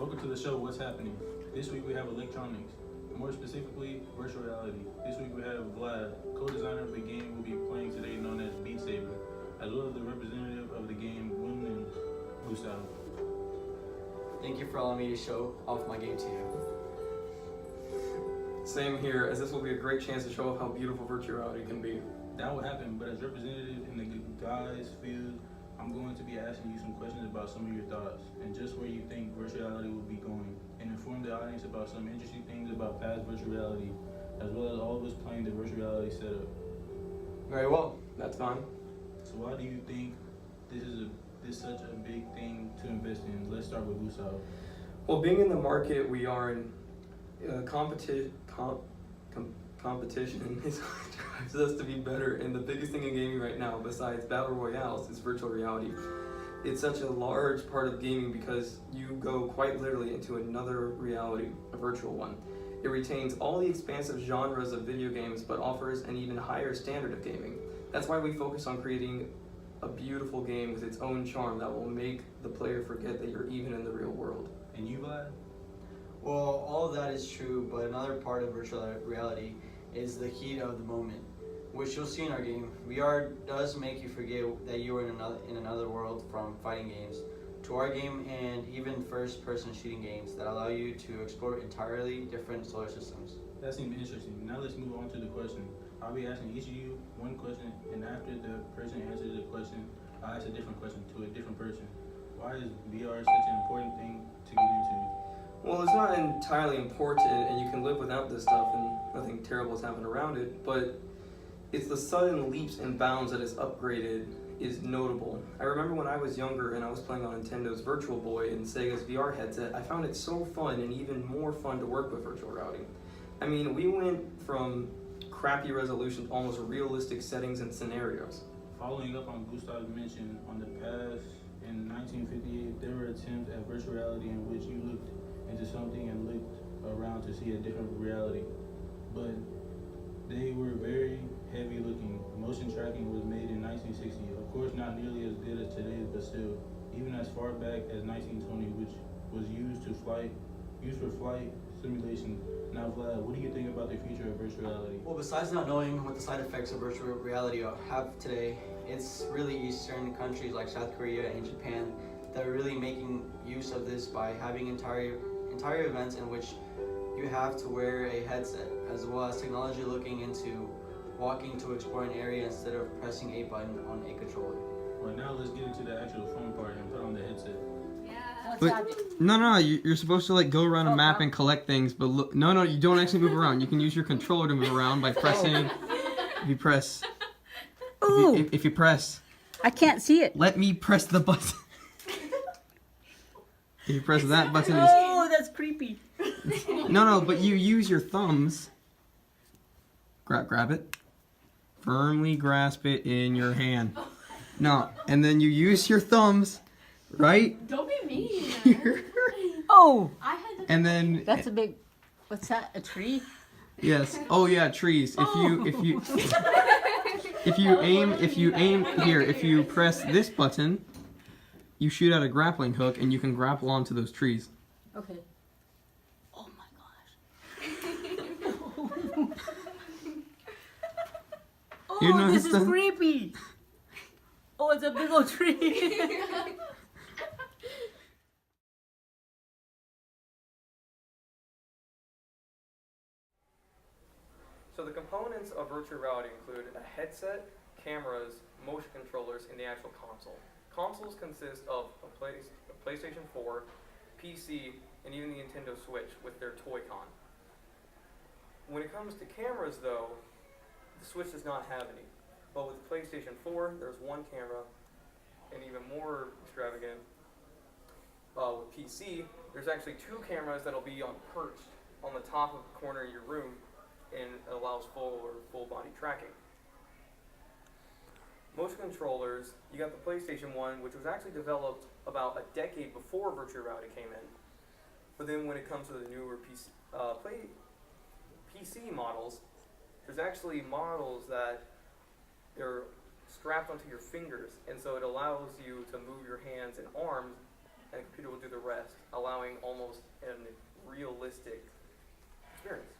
Welcome to the show, What's Happening? This week we have electronics, more specifically, virtual reality. This week we have Vlad, co-designer of the game we'll be playing today known as Beat Saber, as well as the representative of the game, Women Gustavo. Thank you for allowing me to show off my game to you. Same here, as this will be a great chance to show off how beautiful virtual reality can be. That will happen, but as representative in the guys field, I'm going to be asking you some questions about some of your thoughts and just where you think virtual reality will be going, and inform the audience about some interesting things about past virtual reality, as well as all of us playing the virtual reality setup. Very well, that's fine. So why do you think this is such a big thing to invest in? Let's start with Gustavo. Well, being in the market we are in, competition is what drives us to be better, and the biggest thing in gaming right now, besides battle royales, is virtual reality. It's such a large part of gaming because you go quite literally into another reality, a virtual one. It retains all the expansive genres of video games, but offers an even higher standard of gaming. That's why we focus on creating a beautiful game with its own charm that will make the player forget that you're even in the real world. And you, Vlad? Well, all of that is true, but another part of virtual reality is the heat of the moment, which you'll see in our game. VR does make you forget that you are in another world, from fighting games to our game and even first-person shooting games that allow you to explore entirely different solar systems. That seems interesting. Now let's move on to the question. I'll be asking each of you one question, and after the person answers the question, I'll ask a different question to a different person. Why is VR such an important thing to get into? Well, it's not entirely important, and you can live without this stuff and nothing terrible has happened around it, but it's the sudden leaps and bounds that is upgraded is notable. I remember when I was younger and I was playing on Nintendo's Virtual Boy and Sega's VR headset, I found it so fun and even more fun to work with virtual reality. I mean, we went from crappy resolution to almost realistic settings and scenarios. Following up on Gustavo's mention, on the past, in 1958, there were attempts at virtual reality in which you looked into something and looked around to see a different reality. But they were very heavy looking. Motion tracking was made in 1960. Of course, not nearly as good as today's, but still, even as far back as 1920, which was used for flight simulation. Now, Vlad, what do you think about the future of virtual reality? Well, besides not knowing what the side effects of virtual reality have today, it's really Eastern countries like South Korea and Japan that are really making use of this by having entire events in which you have to wear a headset, as well as technology looking into walking to explore an area instead of pressing a button on a controller. Right, now let's get into the actual fun part and put on the headset. But, no, you're supposed to like go around a map and collect things, but look, no, you don't actually move around. You can use your controller to move around by pressing. If you press. Ooh. If you press. I can't see it. Let me press the button. If you press that button, Oh, that's creepy. no, but you use your thumbs. Grab it. Firmly grasp it in your hand. No, and then you use your thumbs, right? Don't be mean. Here. Oh, I had to. And then that's a big. What's that? A tree? yes. Oh yeah, trees. If you aim, if you press this button, you shoot out a grappling hook and you can grapple onto those trees. Okay. Oh my gosh. You know, Oh, this it's is the- creepy. Oh, it's a big old tree. So the components of virtual reality include a headset, cameras, motion controllers, and the actual console. Consoles consist of a PlayStation 4, PC, and even the Nintendo Switch with their Toy-Con. When it comes to cameras though, the Switch does not have any. But with PlayStation 4, there's one camera, and even more extravagant, with PC, there's actually two cameras that'll be perched on the top of the corner of your room, and it allows full body tracking. Motion controllers, you got the PlayStation 1, which was actually developed about a decade before virtual reality came in. But then when it comes to the newer PC models, there's actually models that they're strapped onto your fingers, and so it allows you to move your hands and arms, and the computer will do the rest, allowing allowing almost an realistic experience.